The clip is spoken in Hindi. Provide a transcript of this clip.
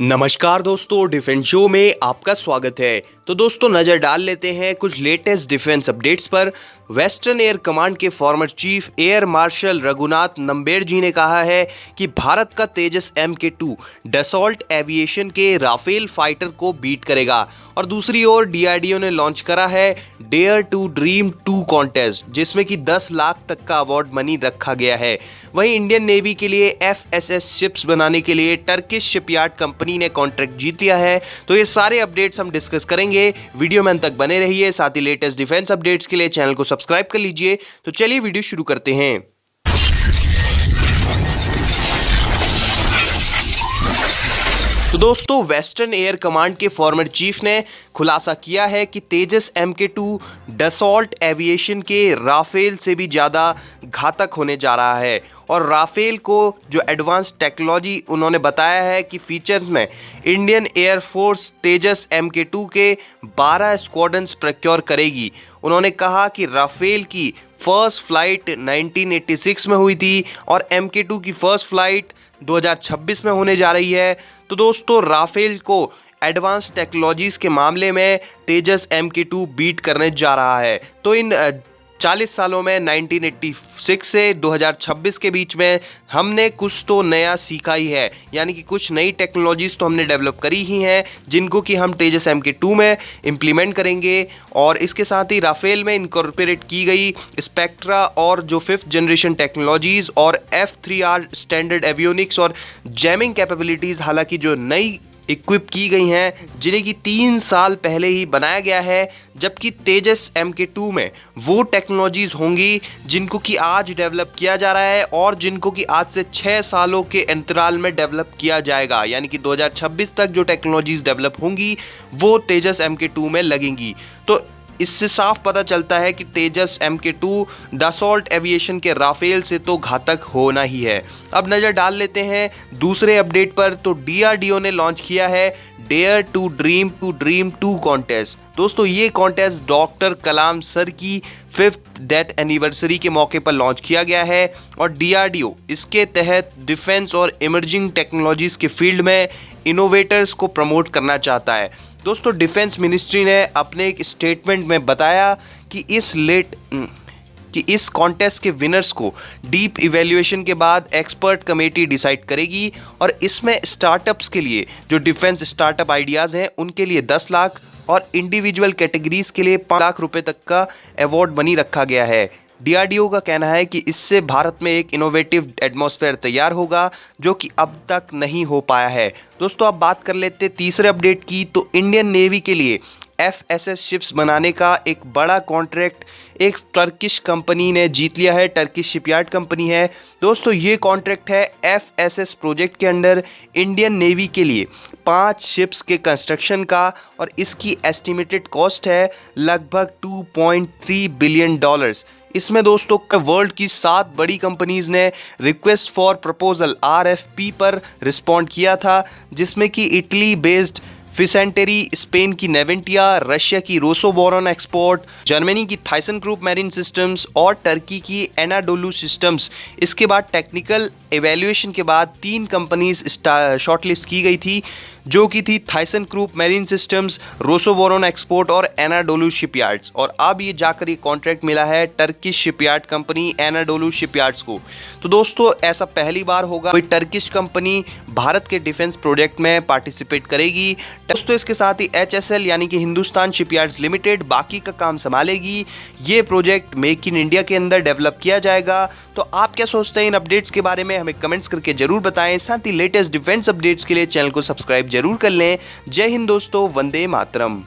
नमस्कार दोस्तों, डिफेंस शो में आपका स्वागत है। तो दोस्तों नजर डाल लेते हैं कुछ लेटेस्ट डिफेंस अपडेट्स पर। वेस्टर्न एयर कमांड के former chief air marshal Raghunath Nambiar ji ने कहा है कि भारत का तेजस MK2 डसॉल्ट एविएशन के राफेल फाइटर को बीट करेगा। और दूसरी ओर DRDO ने लॉन्च करा है डेयर टू ड्रीम 2 कॉन्टेस्ट, जिसमें कि 10 लाख तक का अवार्ड मनी रखा गया है। वहीं इंडियन नेवी के लिए FSS शिप्स बनाने के लिए टर्किश शिपयार्ड कंपनी ने कॉन्ट्रैक्ट जीत लिया है। तो ये सारे अपडेट्स हम डिस्कस करेंगे, वीडियो में अंत तक बने रहिए। साथ ही लेटेस्ट डिफेंस अपडेट्स के लिए चैनल को सब्सक्राइब कर लीजिए। तो चलिए वीडियो शुरू करते हैं। तो दोस्तों वेस्टर्न एयर कमांड के फॉर्मर चीफ ने खुलासा किया है कि तेजस MK2 डसॉल्ट एविएशन के राफेल से भी ज़्यादा घातक होने जा रहा है। और राफेल को जो एडवांस टेक्नोलॉजी उन्होंने बताया है कि फीचर्स में इंडियन एयरफोर्स तेजस MK2 के 12 स्क्वाड्रन्स प्रोक्योर करेगी। उन्होंने कहा कि राफेल की फर्स्ट फ्लाइट 1986 में हुई थी और MK2 की फर्स्ट फ्लाइट 2026 में होने जा रही है। तो दोस्तों राफेल को एडवांस टेक्नोलॉजीज के मामले में तेजस MK2 बीट करने जा रहा है। तो इन 40 सालों में 1986 से 2026 के बीच में हमने कुछ तो नया सीखा ही है, यानी कि कुछ नई टेक्नोलॉजीज तो हमने डेवलप करी ही हैं, जिनको कि हम तेजस MK2 में इम्प्लीमेंट करेंगे। और इसके साथ ही राफेल में इनकॉर्पोरेट की गई स्पेक्ट्रा और जो 5th जनरेशन टेक्नोलॉजीज और F3R स्टैंडर्ड एवियोनिक्स और जैमिंग कैपेबिलिटीज़ हालांकि जो नई इक्विप की गई हैं, जिन्हें कि 3 साल पहले ही बनाया गया है, जबकि तेजस MK2 में वो टेक्नोलॉजीज होंगी जिनको कि आज डेवलप किया जा रहा है और जिनको कि आज से 6 सालों के अंतराल में डेवलप किया जाएगा। यानी कि 2026 तक जो टेक्नोलॉजीज डेवलप होंगी वो तेजस MK2 में लगेंगी। तो इससे साफ पता चलता है कि तेजस MK2 डसॉल्ट एविएशन के राफेल से तो घातक होना ही है। अब नज़र डाल लेते हैं दूसरे अपडेट पर। तो DRDO ने लॉन्च किया है डेयर टू ड्रीम 2 कॉन्टेस्ट। दोस्तों ये कॉन्टेस्ट डॉक्टर कलाम सर की 5th डेथ एनिवर्सरी के मौके पर लॉन्च किया गया है और DRDO इसके तहत डिफेंस और इमर्जिंग टेक्नोलॉजीज़ के फील्ड में इनोवेटर्स को प्रमोट करना चाहता है। दोस्तों डिफेंस मिनिस्ट्री ने अपने एक स्टेटमेंट में बताया कि इस कॉन्टेस्ट के विनर्स को डीप इवैल्यूएशन के बाद एक्सपर्ट कमेटी डिसाइड करेगी और इसमें स्टार्टअप्स के लिए जो डिफेंस स्टार्टअप आइडियाज़ हैं उनके लिए 10 लाख और इंडिविजुअल कैटेगरीज के लिए 5 लाख रुपए तक का अवार्ड मनी रखा गया है। DRDO का कहना है कि इससे भारत में एक इनोवेटिव एटमॉस्फेयर तैयार होगा जो कि अब तक नहीं हो पाया है। दोस्तों अब बात कर लेते तीसरे अपडेट की। तो इंडियन नेवी के लिए FSS शिप्स बनाने का एक बड़ा कॉन्ट्रैक्ट एक टर्किश कंपनी ने जीत लिया है। टर्किश शिपयार्ड कंपनी है। दोस्तों ये कॉन्ट्रैक्ट है FSS प्रोजेक्ट के अंडर इंडियन नेवी के लिए 5 शिप्स के कंस्ट्रक्शन का और इसकी एस्टिमेटेड कॉस्ट है लगभग $2.3 बिलियन। इसमें दोस्तों वर्ल्ड की 7 बड़ी कंपनीज ने रिक्वेस्ट फॉर प्रपोजल RFP पर रिस्पॉन्ड किया था, जिसमें कि इटली बेस्ड फिसेंटेरी, स्पेन की नेवेंटिया, रशिया की रोसोबोरन एक्सपोर्ट, जर्मनी की थाइसन ग्रुप मैरिन सिस्टम्स और टर्की की एनाडोलू सिस्टम्स। इसके बाद टेक्निकल एवेल्यूएशन के बाद 3 कंपनीज शॉर्टलिस्ट की गई थी, जो कि थी Thyssen group marine systems, Rosoboron export और एनाडोलू शिपयार्ड्स। और अब ये जाकर ये कॉन्ट्रैक्ट मिला है टर्किश शिपयार्ड कंपनी एनाडोलू शिपयार्ड्स को। तो दोस्तों ऐसा पहली बार होगा कोई टर्किश कंपनी भारत के डिफेंस प्रोजेक्ट में पार्टिसिपेट करेगी। दोस्तों इसके साथ ही HSL यानी कि हिंदुस्तान शिपयार्ड्स लिमिटेड बाकी का काम संभालेगी। ये प्रोजेक्ट मेक इन इंडिया के अंदर डेवलप किया जाएगा। तो आप क्या सोचते हैं इन अपडेट्स के बारे में, हमें कमेंट्स करके जरूर बताएं। साथ ही लेटेस्ट डिफेंस अपडेट्स के लिए चैनल को सब्सक्राइब जरूर कर लें। जय हिंद दोस्तों, वंदे मातरम।